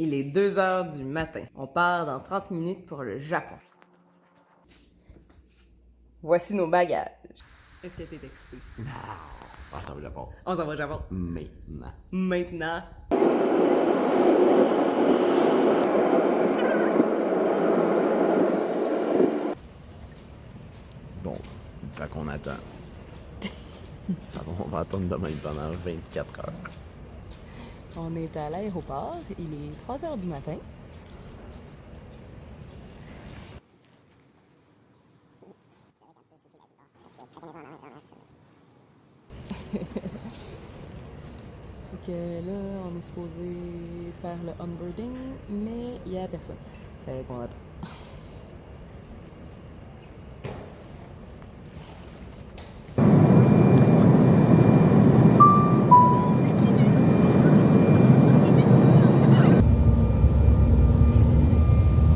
Il est 2 heures du matin. On part dans 30 minutes pour le Japon. Voici nos bagages. Est-ce que t'es excité? Non. On s'en va au Japon. On s'en va au Japon. Maintenant. Maintenant. Bon, fait qu'on attend. On va attendre demain pendant 24 heures. On est à l'aéroport. Il est 3 heures du matin. Fait que là, on est supposé faire le onboarding, mais il n'y a personne. Fait qu'on attend.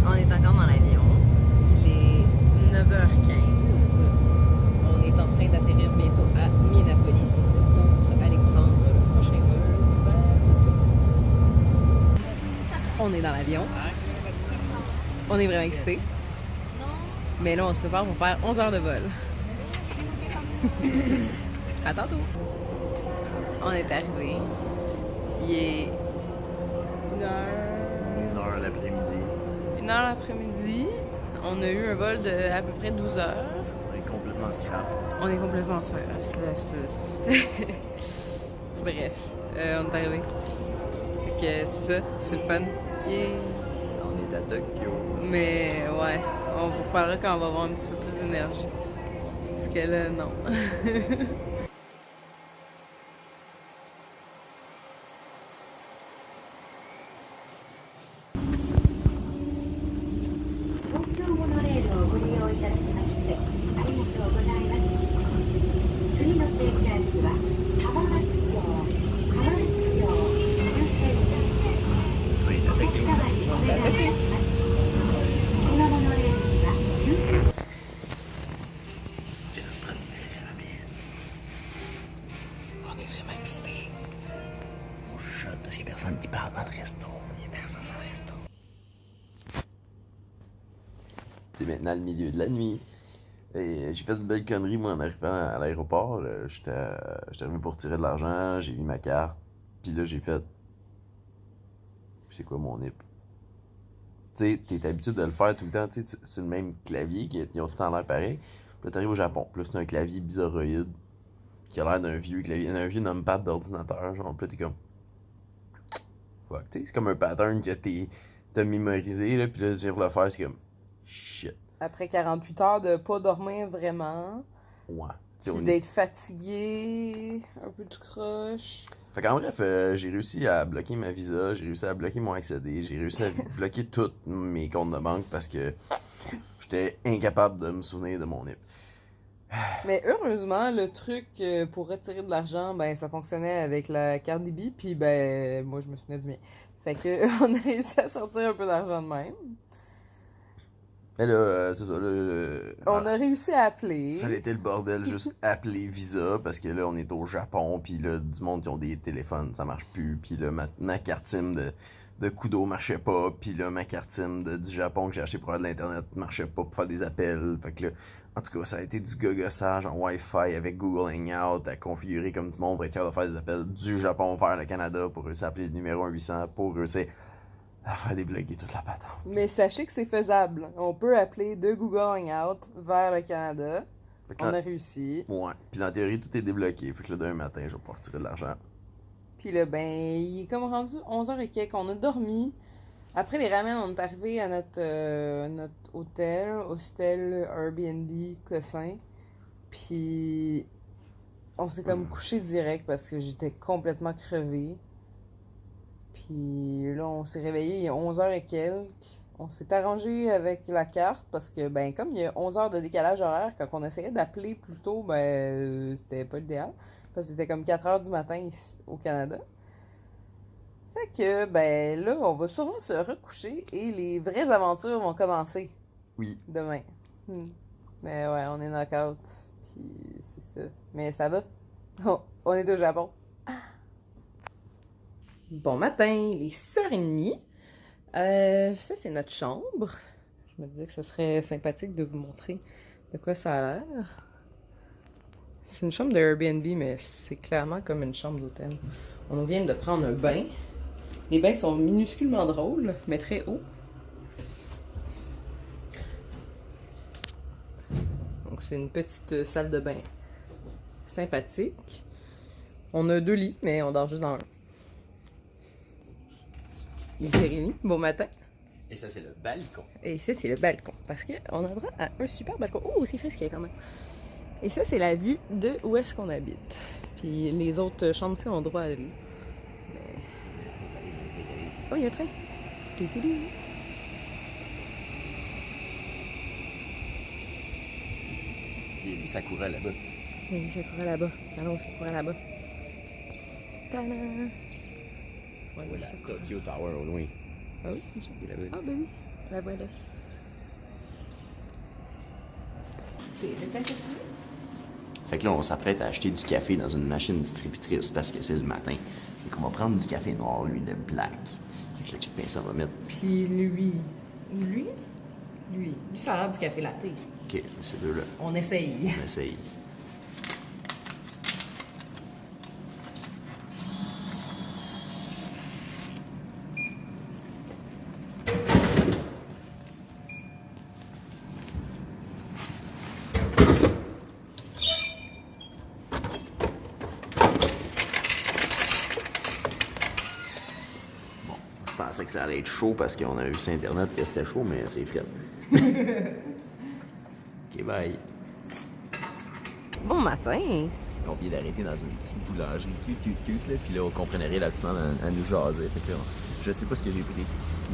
On est encore dans l'avion. Il est 9h15. On est en train d'atterrir bientôt à Minneapolis pour aller prendre le prochain vol vers Tokyo. On est dans l'avion. On est vraiment excités. Mais là, on se prépare pour faire 11 heures de vol. À tantôt! On est arrivé. Il est 1h l'après-midi. 1 heure l'après-midi. On a eu un vol de à peu près 12 heures. On est complètement scrap. On est complètement super. Bref, on est arrivé. Fait que c'est ça, c'est le fun. Yeah. On est à Tokyo. Mais ouais, on vous reparlera quand on va avoir un petit peu plus d'énergie. Parce que là, non. 東京モノレールをご利用いただきましてありがとうございます。次の停車駅は浜松町終点です。On est à お客 Tokyo. 様にお願いいたします。このモノレールには優先 C'est notre première amie. On est vraiment excités. On chuchote parce qu'il y a personne qui parle dans le resto. Il y a personne dans le resto. C'est maintenant le milieu de la nuit. Et j'ai fait une belle connerie, moi, en arrivant à l'aéroport. J'étais arrivé pour tirer de l'argent, j'ai mis ma carte. Puis là, j'ai fait... C'est quoi mon NIP? Tu sais, t'es habitué de le faire tout le temps, tu sais, c'est le même clavier, ils ont tout le temps l'air pareil. Puis là, t'arrives au Japon. Puis là, c'est un clavier bizarroïde qui a l'air d'un vieux clavier, d'un vieux numpad d'ordinateur. Genre, puis là, t'es comme... Fuck, tu sais, c'est comme un pattern que t'as mémorisé, là, puis là, tu viens pour le faire, c'est comme... Shit. Après 48 heures de pas dormir vraiment, Ouais. Tu sais, puis on est... d'être fatigué, un peu tout croche. Fait qu'en bref, j'ai réussi à bloquer ma visa, j'ai réussi à bloquer mon accédé, j'ai réussi à bloquer tous mes comptes de banque parce que j'étais incapable de me souvenir de mon NIP. Mais heureusement, le truc pour retirer de l'argent, ben ça fonctionnait avec la carte débit, puis ben moi je me souvenais du mien. Fait que on a réussi à sortir un peu d'argent de même. Mais là, c'est ça, On a réussi à appeler. ça a été le bordel, juste appeler Visa, parce que là, on est au Japon, puis là, du monde qui ont des téléphones, ça marche plus, puis là, ma carte SIM de Kudo marchait pas, puis là, ma carte SIM du Japon que j'ai acheté pour avoir de l'internet marchait pas pour faire des appels, fait que là, en tout cas, ça a été du gogossage en Wi-Fi avec Google Hangout à configurer comme du monde pour être capable de faire des appels du Japon vers le Canada pour réussir à appeler le numéro 1800, pour réussir à faire débloquer toute la patente. Mais sachez que c'est faisable. On peut appeler de Google Hangout vers le Canada. Fait que On là- a réussi. Ouais, puis en théorie, tout est débloqué, fait que là, demain matin, je vais pouvoir retirer de l'argent. Puis là, ben, il est comme rendu 11h et quelques. On a dormi. Après les ramen, on est arrivé à notre hostel Airbnb Cossin. Puis on s'est comme couché direct parce que j'étais complètement crevée. Puis là, on s'est réveillé il y a 11h et quelques. On s'est arrangé avec la carte parce que, ben, comme il y a 11 heures de décalage horaire, quand on essayait d'appeler plus tôt, ben, c'était pas l'idéal. Parce que c'était comme 4 heures du matin ici, au Canada. Fait que, ben, là, on va sûrement se recoucher et les vraies aventures vont commencer Oui. demain. Mais ouais, on est knock-out. Puis c'est ça. Mais ça va. Oh, on est au Japon. Bon matin, il est 6h30. Ça, c'est notre chambre. Je me disais que ce serait sympathique de vous montrer de quoi ça a l'air. C'est une chambre de Airbnb, mais c'est clairement comme une chambre d'hôtel. On vient de prendre un bain. Les bains sont minusculement drôles, mais très hauts. Donc, c'est une petite salle de bain sympathique. On a 2 lits, mais on dort juste dans un. Et Jérémy, bon matin. Et ça, c'est le balcon. Et ça, c'est le balcon. Parce qu'on a droit à un super balcon. Oh, c'est frisqué quand même. Et ça, c'est la vue de où est-ce qu'on habite. Puis les autres chambres aussi ont droit à lui. Mais... Oh, il y a un train. Puis il Sakura là-bas. Et ça courait là-bas. Allons, ça courait là-bas. Tada! Ouais, Voilà, ça. Tokyo Tower au loin. Ah oui, c'est ça. Il est là-bas. Ah, ben oui. La voilà. C'est lequel que tu veux? Fait que là, on s'apprête à acheter du café dans une machine distributrice parce que c'est le matin. Et qu'on va prendre du café noir, lui, le black. Fait que là, check bien ça, on va mettre. Puis lui, ça a l'air du café latte. Ok, ces deux-là. On essaye. On essaye. Je pensais que ça allait être chaud parce qu'on a vu sur Internet que c'était chaud, mais c'est frais. Ok, bye. Bon matin. On vient d'arrêter dans une petite boulangerie cute, là, puis là, on comprenait rien là-dessus à nous jaser. Fait que là, je sais pas ce que j'ai pris.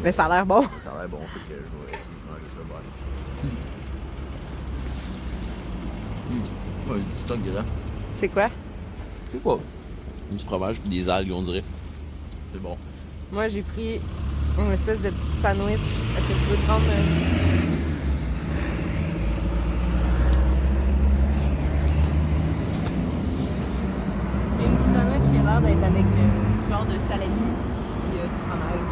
Mais ça a l'air bon. Ça a l'air bon, fait que je vais essayer de manger ça, bon. Ouais, du stock gras. C'est quoi? C'est quoi? Du fromage puis des algues, on dirait. C'est bon. Moi, j'ai pris une espèce de petit sandwich. Est-ce que tu veux prendre... un petit sandwich qui a l'air d'être avec genre de salami et du fromage.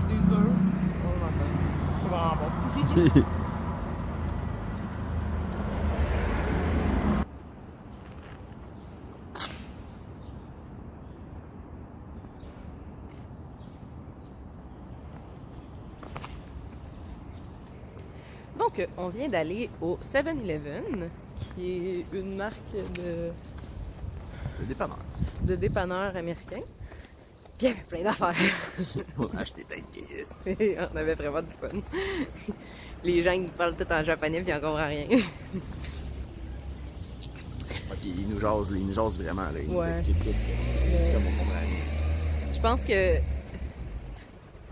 Puis des œufs. Oh, c'est vraiment bon. Donc, on vient d'aller au 7-Eleven, qui est une marque C'est dépanneur. de dépanneur américain. Puis il y avait plein d'affaires. On a acheté plein de caisses. On avait vraiment du fun. Les gens, ils parlent tout en japonais, puis ils en comprennent rien. Ok, ils nous jasent vraiment, là. Ils Ouais. nous expliquent tout. Comme on comprend rien. Je pense que...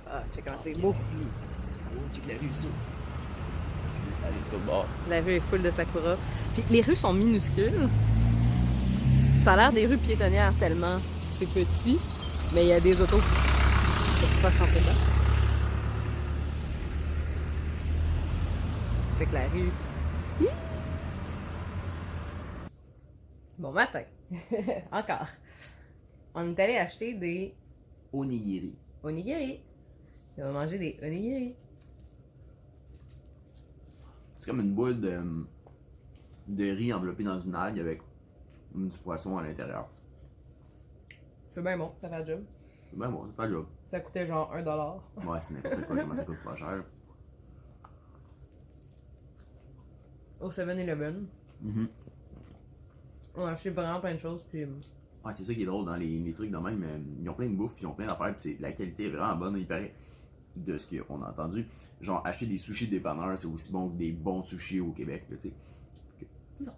Ah, check comment c'est beau. Oh, check la rue ici. Allez, tout le bord. La rue est full de sakura. Puis les rues sont minuscules. Ça a l'air des rues piétonnières tellement c'est petit, mais il y a des autos. Faut que tu fasses rentrer dedans. Check la rue. Hi! Bon matin. Encore. On est allé acheter des Onigiri. onigiri. On va manger des onigiri. C'est comme une boule de riz enveloppée dans une algue avec du poisson à l'intérieur. C'est bien bon, ça fait le job. C'est bien bon, ça fait le job. Ça coûtait genre $1. Ouais, c'est n'importe quoi, comment ça coûte pas cher. Au 7-Eleven. Mhm. On a acheté vraiment plein de choses, puis... Ouais, c'est ça qui est drôle dans les trucs de même. Ils ont plein de bouffe, ils ont plein d'affaires, puis la qualité est vraiment bonne, il paraît. De ce qu'on a entendu. Genre, acheter des sushis de dépanneur, c'est aussi bon que des bons sushis au Québec, là, tu sais. Non.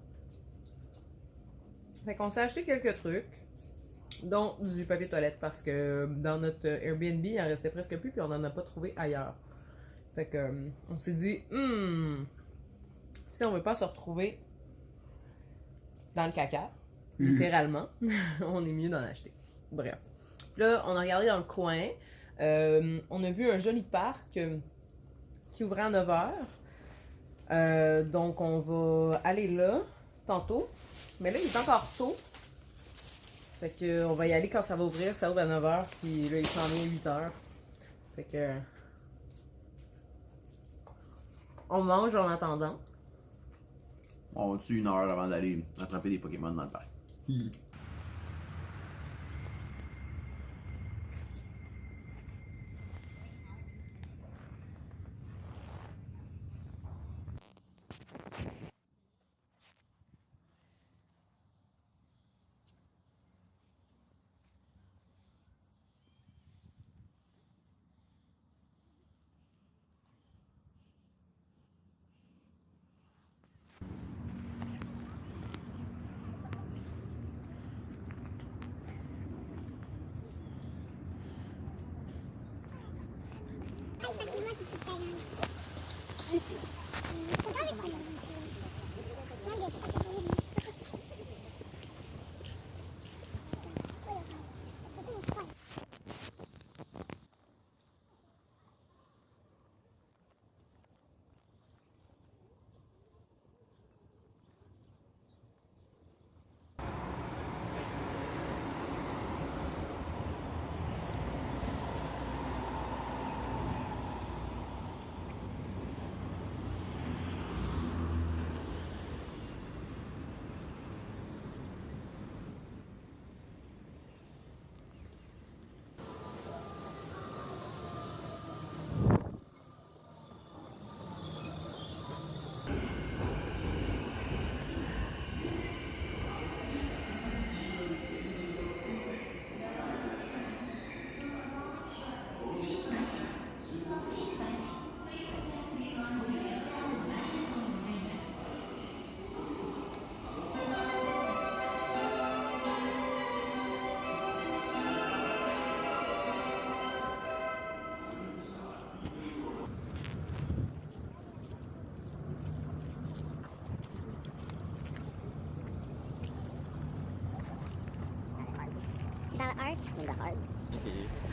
Fait qu'on s'est acheté quelques trucs, dont du papier toilette, parce que dans notre Airbnb, il en restait presque plus, puis on n'en a pas trouvé ailleurs. Fait que, on s'est dit, si on veut pas se retrouver dans le caca, littéralement, on est mieux d'en acheter. Bref. Là, on a regardé dans le coin. On a vu un joli parc qui ouvrait à 9h. Donc, on va aller là tantôt. Mais là, il est encore tôt. Fait que on va y aller quand ça va ouvrir. Ça ouvre à 9h, puis là, il s'en vient à 8h. Fait que... on mange en attendant. On tue 1 heure avant d'aller attraper des Pokémon dans le parc.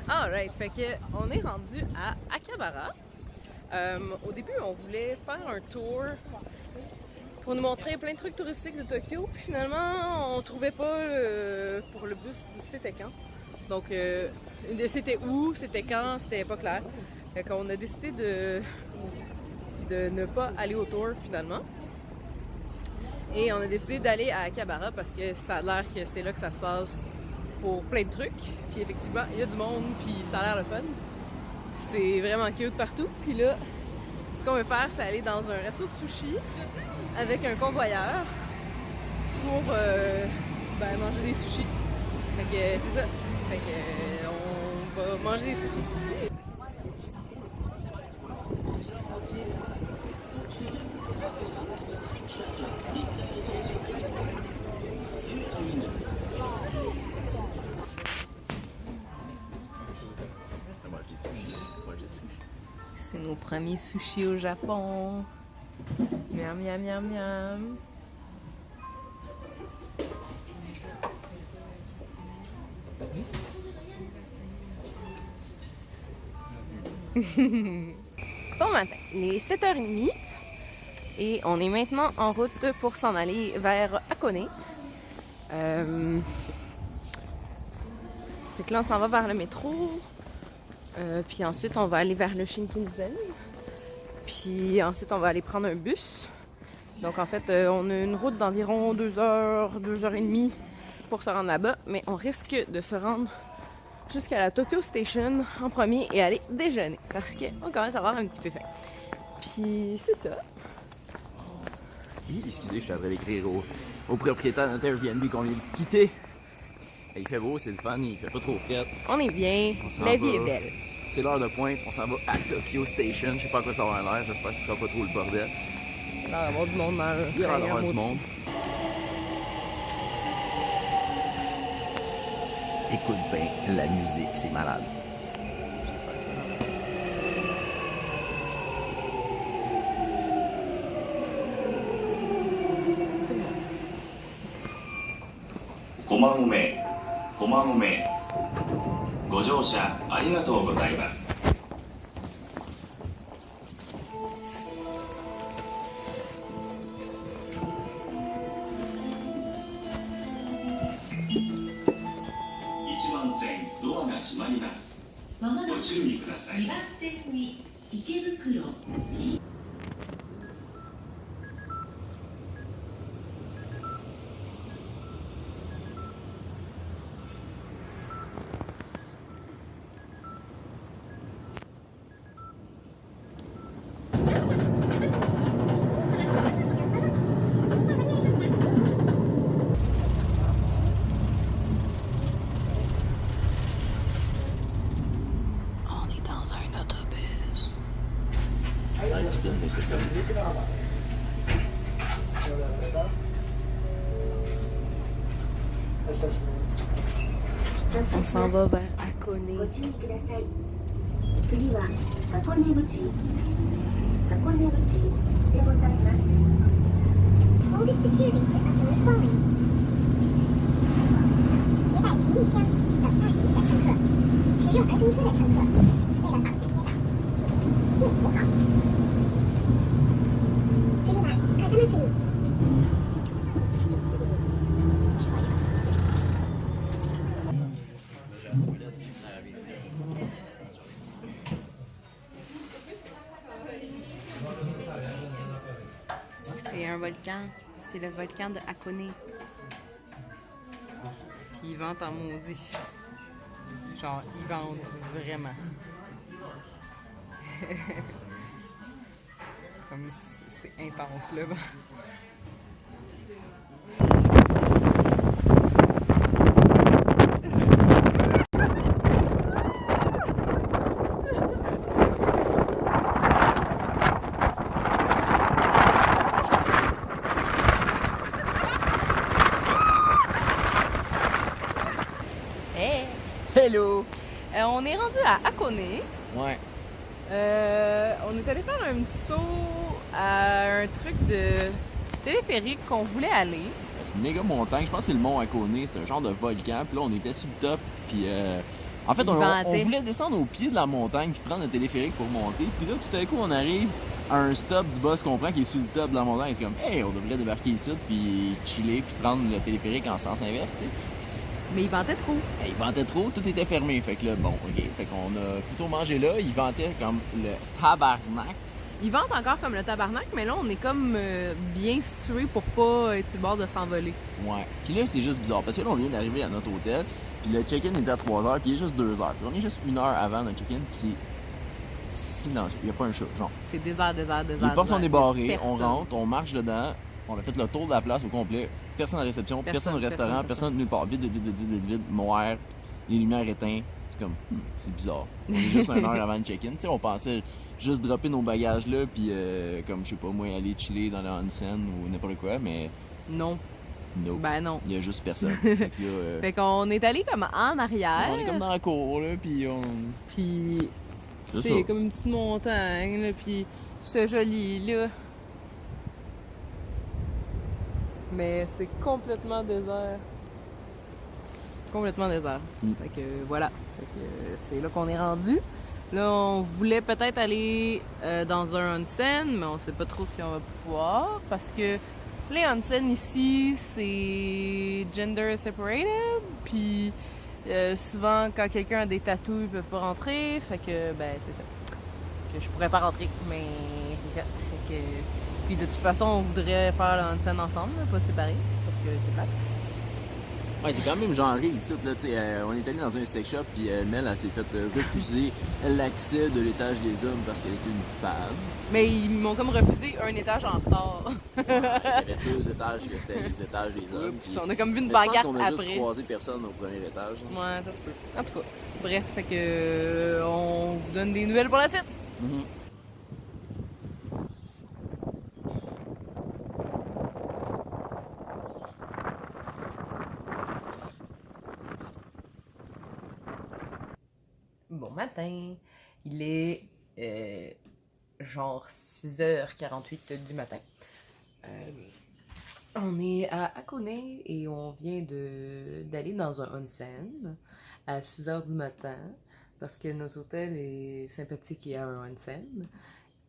Alright, fait que on est rendu à Akihabara. Au début, on voulait faire un tour pour nous montrer plein de trucs touristiques de Tokyo. Puis finalement, on trouvait pas pour le bus c'était quand. Donc, c'était où, c'était quand, c'était pas clair. Fait qu'on a décidé de ne pas aller au tour finalement. Et on a décidé d'aller à Akihabara parce que ça a l'air que c'est là que ça se passe pour plein de trucs. Puis effectivement, il y a du monde, puis ça a l'air le fun. C'est vraiment cute partout. Puis là, ce qu'on veut faire, c'est aller dans un resto de sushi avec un convoyeur pour manger des sushis. Fait que c'est ça. Fait que on va manger des sushis. C'est nos premiers sushis au Japon. Miam, miam, miam, miam. Bon matin, il est 7h30 et on est maintenant en route pour s'en aller vers Hakone. Fait que là, on s'en va vers le métro. Puis ensuite, on va aller vers le Shinkansen. Puis ensuite, on va aller prendre un bus. Donc en fait, on a une route d'environ 2 heures, 2h30 pour se rendre là-bas. Mais on risque de se rendre jusqu'à la Tokyo Station en premier et aller déjeuner. Parce qu'on commence à avoir un petit peu faim. Puis c'est ça. Excusez, je suis en train d'écrire au propriétaire de notre Airbnb qu'on vient de quitter. Il fait beau, c'est le fun, il fait pas trop fret. On est bien, la vie est belle. C'est l'heure de pointe, on s'en va à Tokyo Station. Je sais pas à quoi ça va avoir l'air, j'espère que ce sera pas trop le bordel. Il va y avoir du monde dans le Il va y avoir du monde. Écoute bien la musique, c'est malade. Komamome, komamome. ご乗車ありがとうございます。まります。まもなくご注意ください。2番線に池袋新On est dans un autobus. Un petit film d'autobus. On s'en va vers Hakone. ご注意ください。次は箱根口箱根口でございます。本日急便赤根方面。接待行李箱等待行李的乘客，使用儿童车的乘客，为了防止跌倒，请系扶好。次は風祭り。C'est un volcan. C'est le volcan de Hakone. Puis il vente en maudit. Genre, il vente vraiment. Comme c'est intense là-bas. Hey! Hello! On est rendu à Hakone. Ouais. On est allé faire un petit saut à un truc de téléphérique qu'on voulait aller. C'est une méga montagne. Je pense que c'est le mont Hakone. C'est un genre de volcan. Puis là, on était sur le top. Puis en fait, Il on ventait. voulait descendre au pied de la montagne puis prendre le téléphérique pour monter. Puis là, tout à coup, on arrive à un stop du boss qu'on prend qui est sur le top de la montagne. C'est comme, hey, on devrait débarquer ici puis chiller puis prendre le téléphérique en sens inverse, tu sais. Mais il ventait trop. Il ventait trop, tout était fermé. Fait que là, bon, ok. Fait qu'on a plutôt mangé là. Il ventait comme le tabarnak. Il vente encore comme le tabarnak, mais là, on est comme bien situé pour pas être sur le bord de s'envoler. Ouais. Puis là, c'est juste bizarre. Parce que là, on vient d'arriver à notre hôtel. Puis le check-in était à 3h. Puis il est juste 2h. Puis on est juste 1 heure avant notre check-in. Puis c'est silencieux. Il n'y a pas un chat. Genre, C'est désert. les portes sont débarrées. Personne. On rentre, on marche dedans. On a fait le tour de la place au complet. Personne à la réception, personne au restaurant, personne nulle part. Vide, noir, les lumières éteintes. C'est comme, c'est bizarre. On est juste 1 heure avant le check-in. Tu sais, on pensait juste dropper nos bagages là, puis comme, je sais pas moi, aller chiller dans le onsen ou n'importe quoi, mais Non. no. Ben non. Il y a juste personne. Fait que là, Fait qu'on est allé comme en arrière. on est comme dans la cour, là, puis on... Puis, C'est tu sais, ça. il y a comme une petite montagne, là, puis c'est joli, là. Mais c'est complètement désert. Complètement désert. Fait que voilà. Fait que c'est là qu'on est rendu. Là, on voulait peut-être aller dans un onsen, mais on sait pas trop si on va pouvoir parce que les onsen ici, c'est gender separated. Puis souvent, quand quelqu'un a des tatous, ils peuvent pas rentrer. Fait que, ben, c'est ça. Que je pourrais pas rentrer, mais c'est ça. Fait que... Puis de toute façon, on voudrait faire le onsen ensemble, là, pas séparés, parce que c'est plate. Ouais, c'est quand même genré ici, là, tu sais, on est allé dans un sex shop, puis Mel, elle s'est fait refuser l'accès de l'étage des hommes parce qu'elle était une femme. Mais ils m'ont comme refusé un étage en retard. Il y avait 2 étages, que c'était les étages des hommes. Oups, on a comme vu une Mais je pense pancarte qu'on a juste après. croisé personne au premier étage. Ouais, ça se peut. En tout cas, bref, fait que on vous donne des nouvelles pour la suite. Mhm. Bon matin. Il est genre 6h48 du matin. On est à Hakone et on vient d'aller dans un onsen à 6h du matin parce que nos hôtels est sympathique et a un onsen.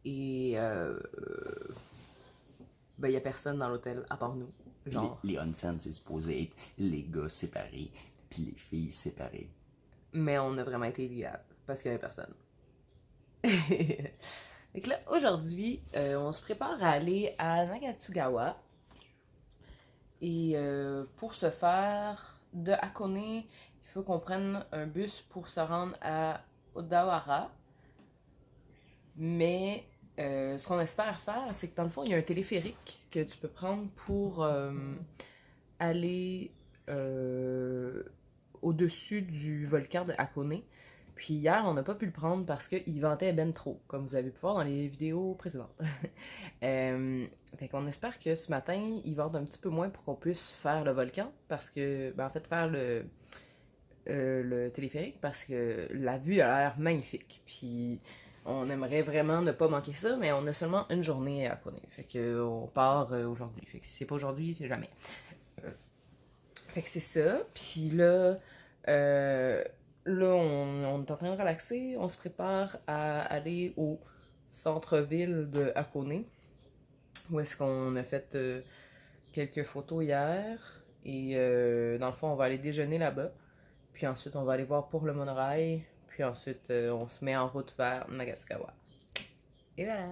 Et ben, il y a personne dans l'hôtel à part nous. Genre. Les onsen, c'est supposé être les gars séparés, puis les filles séparées. mais on a vraiment été illégal parce qu'il n'y avait personne. Donc là, aujourd'hui, on se prépare à aller à Nagatsugawa. Et pour ce faire, de Hakone, il faut qu'on prenne un bus pour se rendre à Odawara. Mais ce qu'on espère faire, c'est que dans le fond, il y a un téléphérique que tu peux prendre pour aller au-dessus du volcan de Hakone. Puis hier, on n'a pas pu le prendre parce qu'il ventait ben trop, comme vous avez pu voir dans les vidéos précédentes. Fait qu'on espère que ce matin, il vente un petit peu moins pour qu'on puisse faire le volcan, parce que, ben en fait, faire le téléphérique, parce que la vue a l'air magnifique. Puis on aimerait vraiment ne pas manquer ça, mais on a seulement une journée à Hakone. Fait qu'on part aujourd'hui. Fait que si c'est pas aujourd'hui, c'est jamais. Fait que c'est ça. Puis là... Là, on est en train de relaxer, on se prépare à aller au centre-ville de Hakone, où est-ce qu'on a fait quelques photos hier, et dans le fond, on va aller déjeuner là-bas, puis ensuite, on va aller voir pour le monorail, puis ensuite, on se met en route vers Nagatsugawa. Et voilà!